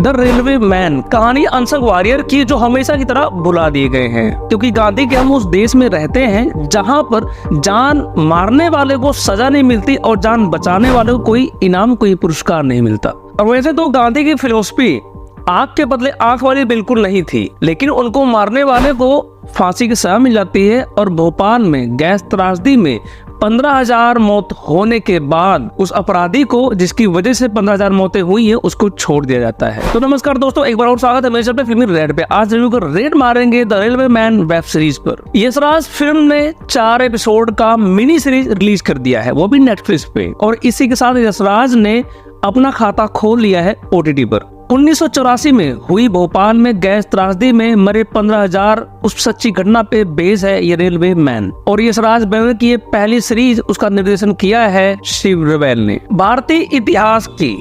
The railway man, कहानी unsung warrior की जो हमेशा की तरह भुला दिए गए हैं, क्योंकि गांधी के हम उस देश में रहते हैं जहां पर जान मारने वाले को सजा नहीं मिलती और जान बचाने वाले को कोई इनाम, कोई पुरस्कार नहीं मिलता। और वैसे तो गांधी की फिलोसफी आंख के बदले आंख वाली बिल्कुल नहीं थी, लेकिन उनको मारने वाले को फांसी की सजा मिल जाती है। और भोपाल में गैस त्रासदी में 15,000 मौत होने के बाद उस अपराधी को, जिसकी वजह से 15,000 मौतें हुई है, उसको छोड़ दिया जाता है। तो नमस्कार दोस्तों, एक बार और स्वागत है मेरे चैनल पे फिल्मी रेड पे। आज रिव्यू कर रेड मारेंगे the railway man web series पर। यशराज फिल्म ने 4 एपिसोड का मिनी सीरीज रिलीज कर दिया है, वो भी नेटफ्लिक्स पे। और इसी के साथ यशराज ने अपना खाता खोल लिया है OTT पर। 1984 में हुई भोपाल में गैस त्रासदी में मरे 15,000 उस सच्ची घटना पे बेस है ये रेलवे मैन। और यशराज बैनर की ये पहली सीरीज, उसका निर्देशन किया है शिव रवेल ने। भारतीय इतिहास की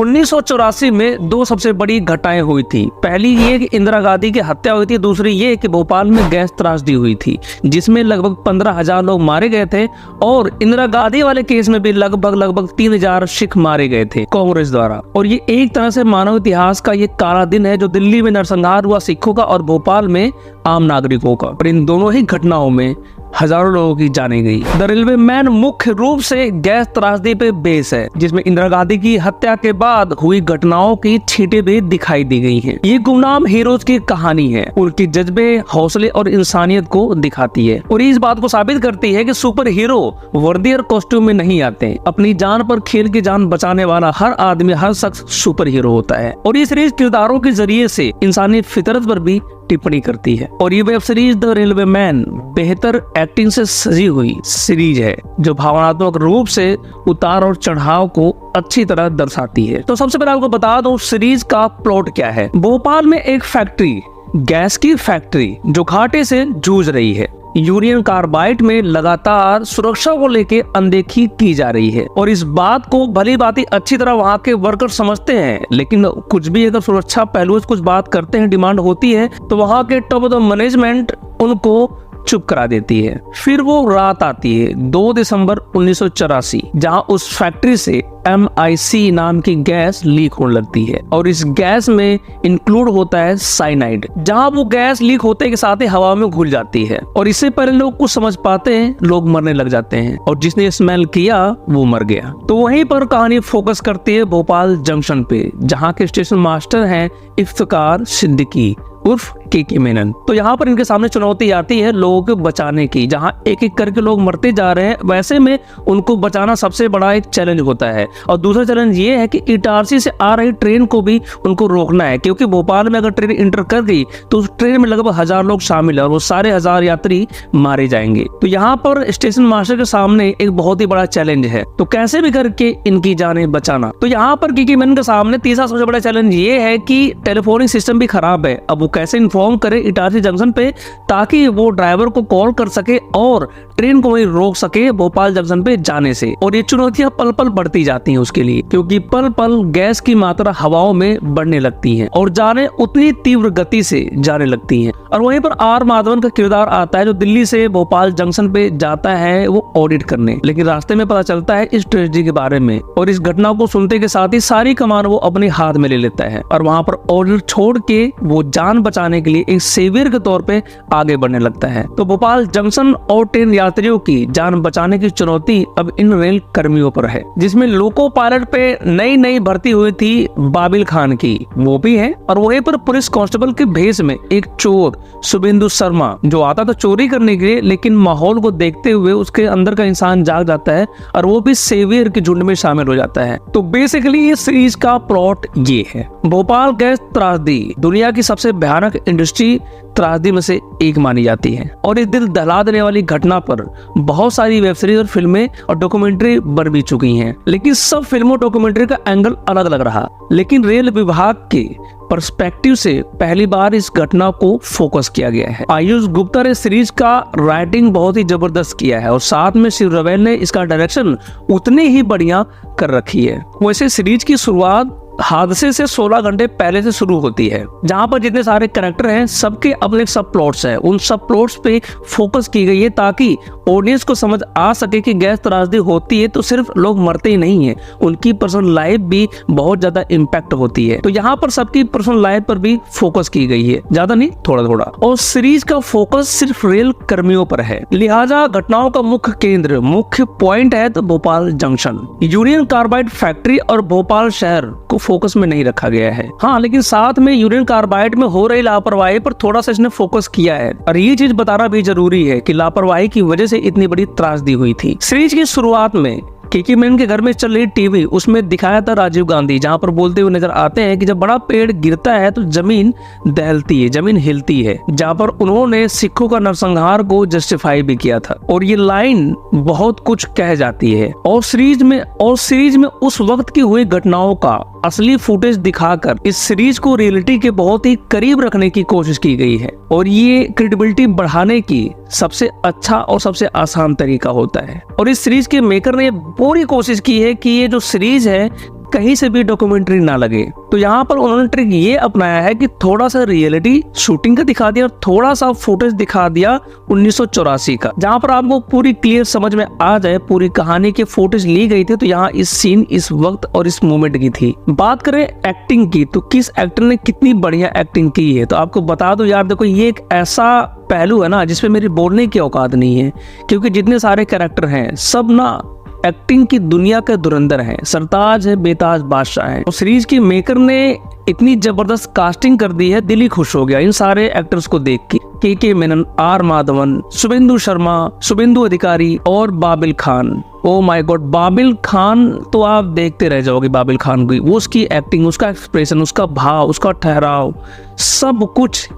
1984 में 2 सबसे बड़ी घटनाएं हुई थी। पहली ये कि इंदिरा गांधी की हत्या हुई थी, दूसरी ये कि भोपाल में गैस त्रासदी हुई थी, जिसमें लगभग 15,000 लोग मारे गए थे। और इंदिरा गांधी वाले केस में भी लगभग 3,000 सिख मारे गए थे कांग्रेस द्वारा। और ये एक तरह से मानव इतिहास का ये काला दिन है, जो दिल्ली में नरसंहार हुआ सिखों का और भोपाल में आम नागरिकों का। और इन दोनों ही घटनाओं में हजारों लोगों की जाने गई। द रेलवे मैन मुख्य रूप से गैस त्रासदी पे बेस है, जिसमें इंदिरा गांधी की हत्या के बाद हुई घटनाओं की छींटें भी दिखाई दी गई हैं। ये गुमनाम हीरोज की कहानी है, उनके जज्बे, हौसले और इंसानियत को दिखाती है। और इस बात को साबित करती है कि सुपर हीरो वर्दी और कॉस्ट्यूम में नहीं आते। अपनी जान पर खेल की जान बचाने वाला हर आदमी, हर शख्स सुपर हीरो होता है। और ये सीरीज किरदारों के जरिए से इंसानी फितरत पर भी टिप्पणी करती है। और ये web series the railway man बेहतर एक्टिंग से सजी हुई सीरीज है, जो भावनात्मक रूप से उतार और चढ़ाव को अच्छी तरह दर्शाती है। तो सबसे पहले आपको बता दूं सीरीज का प्लॉट क्या है। भोपाल में एक फैक्ट्री, गैस की फैक्ट्री, जो घाटे से जूझ रही है। यूरेनियम कार्बाइड में लगातार सुरक्षा को लेके अनदेखी की जा रही है। और इस बात को भली भांति अच्छी तरह वहाँ के वर्कर समझते हैं, लेकिन कुछ भी अगर सुरक्षा पहलुओं से कुछ बात करते हैं, डिमांड होती है, तो वहाँ के टॉप ऑफ द मैनेजमेंट उनको चुप करा देती है। फिर वो रात आती है 2 दिसंबर 1984, जहां उस फैक्ट्री से MIC नाम की गैस लीक होने लगती है। और इस गैस में इंक्लूड होता है साइनाइड, जहां वो गैस लीक होते के साथ ही हवा में घुल जाती है। और इससे पहले लोग कुछ समझ पाते हैं, लोग मरने लग जाते हैं। और जिसने स्मेल किया वो मर गया। तो वहीं पर कहानी फोकस करती है भोपाल जंक्शन पे, जहाँ के स्टेशन मास्टर हैं इफ्तिकार सिद्दीकी उर्फ के मेनन। तो यहाँ पर इनके सामने चुनौती आती है लोगों को बचाने की। जहाँ एक एक करके लोग मरते जा रहे हैं, वैसे में उनको बचाना सबसे बड़ा एक चैलेंज होता है। और दूसरा चैलेंज ये है कि इटारसी से आ रही ट्रेन को भी उनको रोकना है, क्योंकि भोपाल में अगर ट्रेन इंटर कर गई तो उस ट्रेन में लगभग 1000 लोग शामिल है और वो सारे 1000 यात्री मारे जाएंगे। तो यहाँ पर स्टेशन मास्टर के सामने एक बहुत ही बड़ा चैलेंज है, तो कैसे भी करके इनकी जानें बचाना। तो यहाँ पर के मेनन के सामने तीसरा सबसे बड़ा चैलेंज ये है कि टेलीफोनिक सिस्टम भी खराब है। अब वो कैसे इन्फॉर्म करे इटारसी जंक्शन पे, ताकि वो ड्राइवर को कॉल कर सके और ट्रेन को वहीं रोक सके भोपाल जंक्शन पे जाने से। और ये चुनौतियां पल पल बढ़ती जाती हैं उसके लिए, क्योंकि पल पल गैस की मात्रा हवाओं में बढ़ने लगती है और जाने उतनी तीव्र गति से जाने लगती हैं। और वहीं पर R माधवन का किरदार आता है, जो दिल्ली से भोपाल जंक्शन पे जाता है वो ऑडिट करने। लेकिन रास्ते में पता चलता है इस ट्रेजेडी के बारे में, और इस घटना को सुनते के साथ ही सारी कमान वो अपने हाथ में ले लेता है। और वहां पर ऑडिट छोड़ के वो जान बचाने के लिए एक सेवियर के तौर पे आगे बढ़ने लगता है। तो भोपाल जंक्शन और ट्रेन यात्रियों की जान बचाने की चुनौती अब इन रेल कर्मियों पर है, जिसमें लोको पायलट पे नई भर्ती हुई थी बाबिल खान की, वो भी है। और वहीं पर पुलिस कांस्टेबल के भेष में एक चोर शुभेंदु शर्मा, जो आता था चोरी करने के लिए, लेकिन माहौल को देखते हुए उसके अंदर का इंसान जाग जाता है और वो भी सेवियर के झुंड में शामिल हो जाता है। तो बेसिकली ये सीरीज का प्लॉट ये है। भोपाल गैस त्रासदी दुनिया की सबसे भयानक इंडस्ट्री त्रासदी में से एक मानी जाती है। और इस दिल दहला देने वाली घटना पर बहुत सारी वेब सीरीज और फिल्में और डॉक्यूमेंट्री बन भी चुकी हैं, लेकिन सब फिल्मों डॉक्यूमेंट्री का एंगल अलग अलग रहा। लेकिन रेल विभाग के पर्सपेक्टिव से पहली बार इस घटना को फोकस किया गया है। आयुष गुप्ता ने सीरीज का राइटिंग बहुत ही जबरदस्त किया है और साथ में शिव रवेल ने इसका डायरेक्शन उतनी ही बढ़िया कर रखी है। वैसे सीरीज की शुरुआत हादसे से 16 घंटे पहले से शुरू होती है, जहां पर जितने सारे कैरेक्टर हैं सबके अपने सब प्लॉट्स हैं। उन सब प्लॉट्स पे फोकस की गई है ताकि ऑडियंस को समझ आ सके कि गैस त्रासदी होती है तो सिर्फ लोग मरते ही नहीं है, उनकी पर्सनल लाइफ भी बहुत ज्यादा इम्पैक्ट होती है। तो यहाँ पर सबकी पर्सनल लाइफ पर भी फोकस की गई है, ज्यादा नहीं थोड़ा थोड़ा। और सीरीज का फोकस सिर्फ रेल कर्मियों पर है, लिहाजा घटनाओं का मुख्य केंद्र, मुख्य पॉइंट है तो Bhopal junction, union carbide factory और भोपाल शहर को फोकस में नहीं रखा गया है। हाँ, लेकिन साथ में यूनियन कार्बाइड में हो रही लापरवाही पर थोड़ा सा इसने फोकस किया है। और ये चीज बताना भी जरूरी है कि लापरवाही की वजह से इतनी बड़ी त्रासदी हुई थी। सीरीज की शुरुआत में केके मेनन के घर में चल रही टीवी, उसमें दिखाया था राजीव गांधी, जहां पर बोलते हुए नजर आते हैं कि जब बड़ा पेड़ गिरता है तो जमीन दहलती है, जमीन हिलती है, जहां पर उन्होंने सिखों का नरसंहार को जस्टिफाई भी किया था। और ये लाइन बहुत कुछ कह जाती है। और सीरीज में उस वक्त की हुई घटनाओं का असली फुटेज दिखाकर इस सीरीज को रियलिटी के बहुत ही करीब रखने की कोशिश की गई है। और ये क्रेडिबिलिटी बढ़ाने की सबसे अच्छा और सबसे आसान तरीका होता है। और इस सीरीज के मेकर ने पूरी कोशिश की है कि ये जो सीरीज है कहीं से भी डॉक्यूमेंट्री ना लगे। तो यहाँ पर उन्होंने ट्रिक ये अपनाया है कि थोड़ा सा रियलिटी शूटिंग का दिखा दिया और थोड़ा सा फुटेज दिखा दिया 1984 का, जहाँ पर आपको पूरी क्लियर समझ में आ जाए पूरी कहानी के फुटेज ली गई थी। तो यहाँ इस सीन, इस वक्त और इस मोमेंट की थी। बात करें एक्टिंग की, तो किस एक्टर ने कितनी बढ़िया एक्टिंग की है, तो आपको बता दो यार, देखो ये एक ऐसा पहलू है ना जिसपे मेरी बोलने की औकात नहीं है, क्योंकि जितने सारे कैरेक्टर हैं सब ना एक्टिंग की दुनिया के धुरंधर हैं, सरताज है, बेताज बादशाह है। और सीरीज की मेकर ने इतनी जबरदस्त कास्टिंग कर दी है, दिल ही खुश हो गया इन सारे एक्टर्स को देख के। केके मेनन, आर माधवन, शुभेंदु शर्मा, शुभेंदु अधिकारी और Babil Khan. Oh my God, Babil Khan तो आप देखते रह जाओगे। बाबिल खान की वो उसकी एक्टिंग, उसका एक्सप्रेशन, उसका भाव, उसका ठहराव, सब कुछ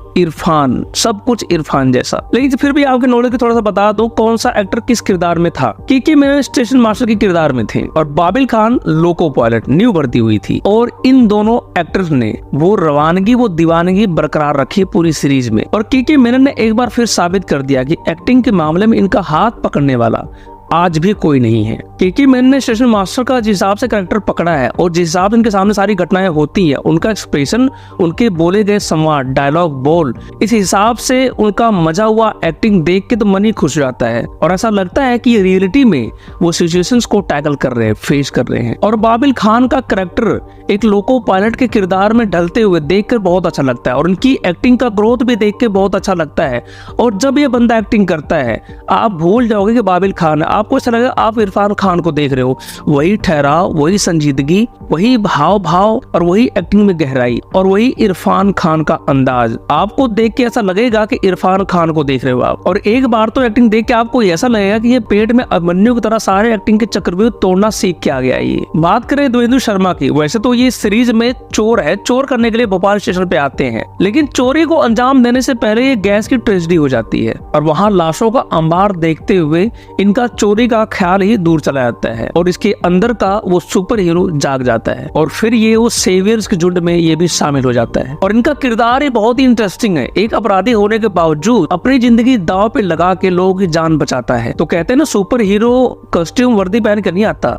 इरफान जैसा। लेकिन फिर भी आपके नॉलेज को थोड़ा सा बता दो कौन सा एक्टर किस किरदार में था। केके मेनन स्टेशन मास्टर के किरदार में थे और Babil Khan loco pilot, new भर्ती हुई थी। और इन दोनों एक्टर्स ने वो रवानगी, वो दीवानगी बरकरार रखी पूरी सीरीज में। और केके मेनन ने एक बार फिर साबित कर दिया कि एक्टिंग के मामले में इनका हाथ पकड़ने वाला आज भी कोई नहीं है। केके मेनन ने स्टेशन मास्टर का जिस हिसाब से कैरेक्टर पकड़ा है और जिस हिसाब से उनके सामने सारी घटनाएं होती है, उनका एक्सप्रेशन, उनके बोले गए संवाद, डायलॉग बोल, इस हिसाब से उनका मजा हुआ एक्टिंग देख के तो मन ही खुश जाता है। और ऐसा लगता है कि रियलिटी में वो सिचुएशंस को टैकल कर रहे हैं, फेस कर रहे हैं। और बाबिल खान का कैरेक्टर एक लोको पायलट के किरदार में ढलते हुए देखकर बहुत अच्छा लगता है और उनकी एक्टिंग का ग्रोथ भी देख के बहुत अच्छा लगता है। और जब ये बंदा एक्टिंग करता है आप भूल जाओगे कि बाबिल खान, आपको ऐसा लगेगा आप इरफान खान को देख रहे हो। वही ठहराव, वही संजीदगी, वही भाव और वही एक्टिंग में गहराई और वही इरफान खान का अंदाज, आपको देख के ऐसा लगेगा कि इरफान खान को देख रहे हो आप। और एक बार तो एक्टिंग देख के आपको ऐसा लगेगा कि ये पेट में अभिमन्यु की तरह सारे एक्टिंग के चक्रव्यूह तोड़ना सीख के आ गया है ये। बात करें देवेंद्र शर्मा की, वैसे तो ये सीरीज में चोर है, चोर करने के लिए भोपाल स्टेशन पे आते हैं, लेकिन चोरी को अंजाम देने से पहले ये गैस की ट्रेजेडी हो जाती है और वहां लाशों का अंबार देखते हुए इनका चोरी का ख्याल ही दूर चला जाता है और इसके अंदर का वो सुपर हीरो जाग जाता है और फिर ये वो सेवियर्स के झुंड में ये भी शामिल हो जाता है। और इनका किरदार ही बहुत ही इंटरेस्टिंग है। एक अपराधी होने के बावजूद अपनी जिंदगी दांव पे लगा के लोगों की जान बचाता है। तो कहते हैं ना, सुपर हीरो कॉस्ट्यूम वर्दी पहन कर नहीं आता,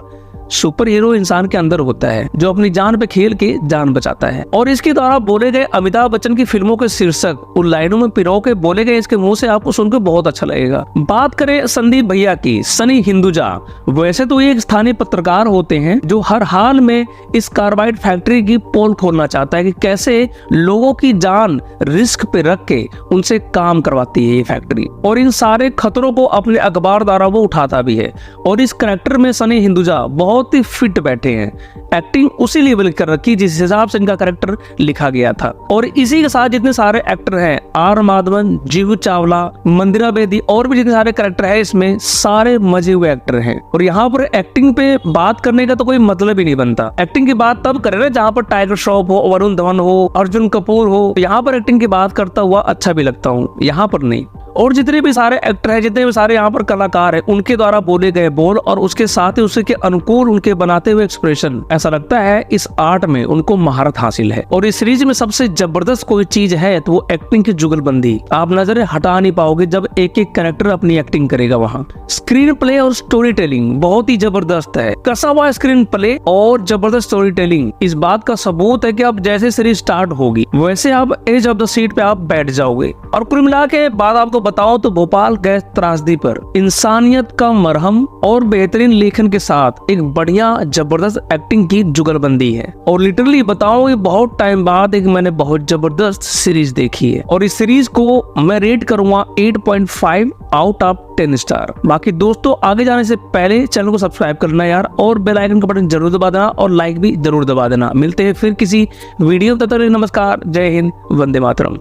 सुपर हीरो इंसान के अंदर होता है जो अपनी जान पे खेल के जान बचाता है। और इसके द्वारा बोले गए अमिताभ बच्चन की फिल्मों के शीर्षक उन लाइनों में पिरो के बोले गए इसके मुंह से आपको सुनकर बहुत अच्छा लगेगा। बात करें संदीप भैया की, सनी हिंदुजा, वैसे तो ये एक स्थानीय पत्रकार होते हैं जो हर हाल में इस कार्बाइड फैक्ट्री की पोल खोलना चाहता है कि कैसे लोगों की जान रिस्क पे रख के उनसे काम करवाती है ये फैक्ट्री, और इन सारे खतरों को अपने अखबार द्वारा वो उठाता भी है। और इस कैरेक्टर में सनी हिंदुजा बहुत ही फिट बैठे हैं, एक्टिंग उसी लेवल कर रखी जिस हिसाब से इनका कैरेक्टर लिखा गया था। और इसी के साथ जितने सारे एक्टर हैं, आर माधवन, जीवू चावला, मंदिरा बेदी और भी जितने सारे कैरेक्टर हैं इसमें, सारे मजे हुए एक्टर हैं। और यहाँ पर एक्टिंग पे बात करने का तो कोई मतलब ही नहीं बनता। एक्टिंग की बात तब करें ना जहाँ पर टाइगर श्रॉफ हो, वरुण धवन हो, अर्जुन कपूर हो, यहाँ पर एक्टिंग की बात करता हुआ अच्छा भी लगता हूँ, यहाँ पर नहीं। और जितने भी सारे एक्टर हैं, जितने भी सारे यहाँ पर कलाकार हैं, उनके द्वारा बोले गए बोल और उसके साथ ही उसके अनुकूल उनके बनाते हुए एक्सप्रेशन, ऐसा लगता है इस आर्ट में उनको महारत हासिल है। और इस सीरीज में सबसे जबरदस्त कोई चीज है तो वो एक्टिंग की जुगलबंदी। आप नजरें हटा नहीं पाओगे जब एक एक कैरेक्टर अपनी एक्टिंग करेगा। वहाँ स्क्रीन प्ले और स्टोरी टेलिंग बहुत ही जबरदस्त है। कसा हुआ स्क्रीन प्ले और जबरदस्त स्टोरी टेलिंग इस बात का सबूत है कि अब जैसे सीरीज स्टार्ट होगी वैसे आप एज ऑफ द सीट पे आप बैठ जाओगे। और कुल मिला के बात आपको बताओ तो भोपाल गैस त्रासदी पर इंसानियत का मरहम और बेहतरीन लेखन के साथ एक बढ़िया जबरदस्त एक्टिंग की जुगलबंदी है। और लिटरली बताऊं ये बहुत टाइम बाद एक मैंने बहुत जबरदस्त सीरीज देखी है और इस सीरीज को मैं रेट करूंगा 8.5 आउट ऑफ 10 स्टार। बाकी दोस्तों आगे जाने से पहले चैनल को सब्सक्राइब करना यार, और बेल आइकन का बटन जरूर दबा देना और लाइक भी जरूर दबा देना। मिलते हैं फिर किसी वीडियो, तब तक नमस्कार, जय हिंद, वंदे मातरम।